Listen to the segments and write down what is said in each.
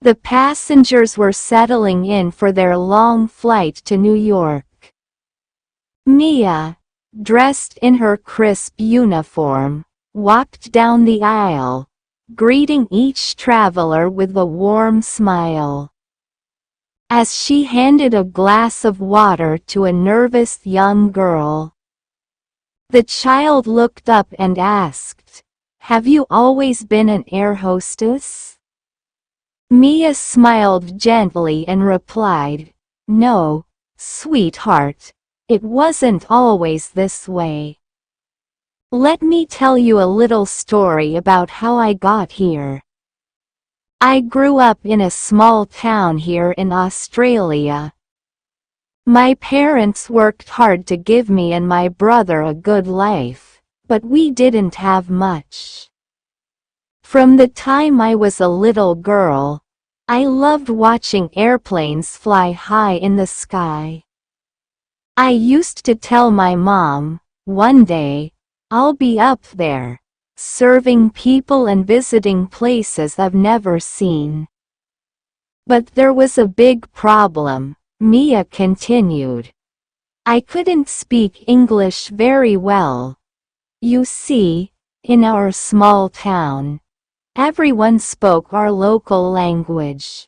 The passengers were settling in for their long flight to New York. Mia, dressed in her crisp uniform, walked down the aisle, greeting each traveler with a warm smile. As she handed a glass of water to a nervous young girl, the child looked up and asked, "Have you always been an air hostess?" Mia smiled gently and replied, "No, sweetheart, it wasn't always this way. Let me tell you a little story about how I got here. I grew up in a small town here in Australia. My parents worked hard to give me and my brother a good life, but we didn't have much. From the time I was a little girl, I loved watching airplanes fly high in the sky. I used to tell my mom, one day, I'll be up there, serving people and visiting places I've never seen. But there was a big problem," Mia continued. "I couldn't speak English very well. You see, in our small town, everyone spoke our local language.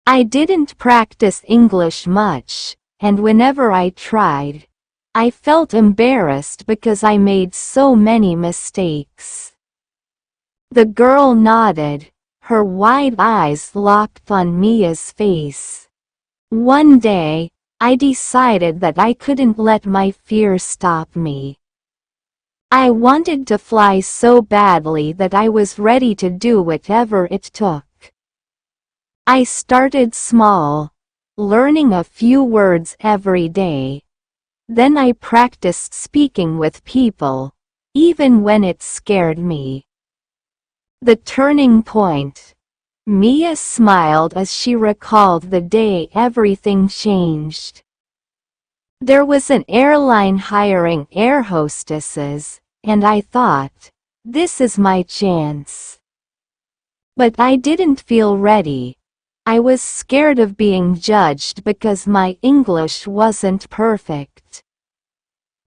I didn't practice English much, and whenever I tried, I felt embarrassed because I made so many mistakes." The girl nodded, her wide eyes locked on Mia's face. "One day, I decided that I couldn't let my fear stop me. I wanted to fly so badly that I was ready to do whatever it took. I started small, learning a few words every day. Then I practiced speaking with people, even when it scared me." The turning point. Mia smiled as she recalled the day everything changed. There was an airline hiring air hostesses, and I thought, this is my chance. But I didn't feel ready. I was scared of being judged because my English wasn't perfect.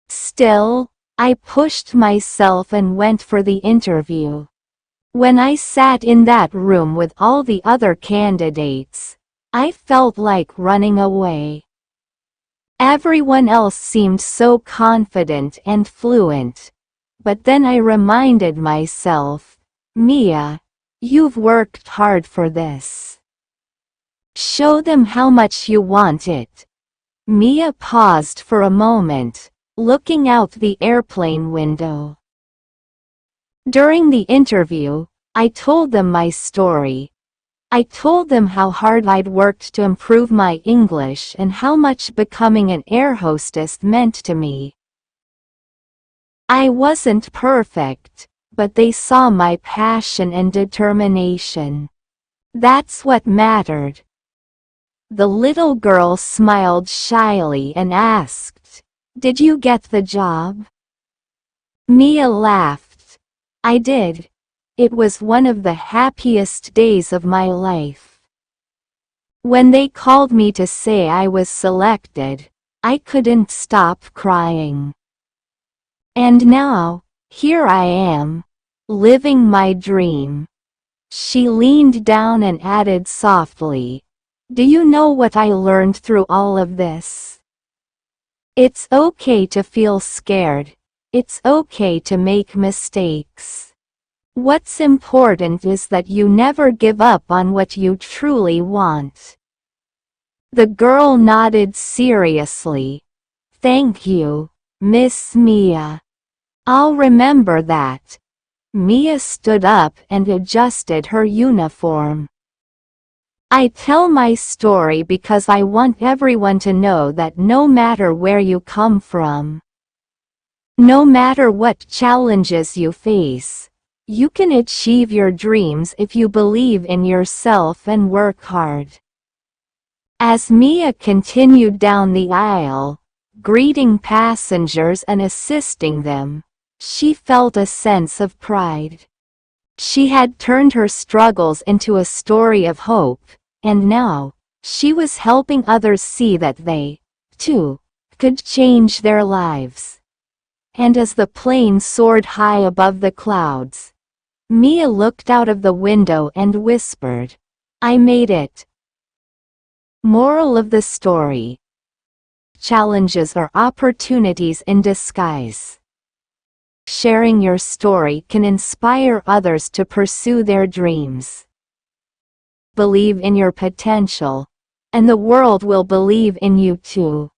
Still, I pushed myself and went for the interview. When I sat in that room with all the other candidates, I felt like running away. Everyone else seemed so confident and fluent. But then I reminded myself, "Mia, you've worked hard for this. Show them how much you want it." Mia paused for a moment, looking out the airplane window. During the interview, I told them my story. I told them how hard I'd worked to improve my English and how much becoming an air hostess meant to me. I wasn't perfect, but they saw my passion and determination. That's what mattered. The little girl smiled shyly and asked, "Did you get the job?" Mia laughed. "I did. It was one of the happiest days of my life. When they called me to say I was selected, I couldn't stop crying. And now, here I am, living my dream." She leaned down and added softly, "Do you know what I learned through all of this? It's okay to feel scared. It's okay to make mistakes. What's important is that you never give up on what you truly want." The girl nodded seriously. "Thank you, Miss Mia. I'll remember that." Mia stood up and adjusted her uniform. "I tell my story because I want everyone to know that no matter where you come from, no matter what challenges you face, you can achieve your dreams if you believe in yourself and work hard." As Mia continued down the aisle, greeting passengers and assisting them, she felt a sense of pride. She had turned her struggles into a story of hope, and now, she was helping others see that they, too, could change their lives. And as the plane soared high above the clouds, Mia looked out of the window and whispered, "I made it." Moral of the story: challenges are opportunities in disguise. Sharing your story can inspire others to pursue their dreams. Believe in your potential, and the world will believe in you too.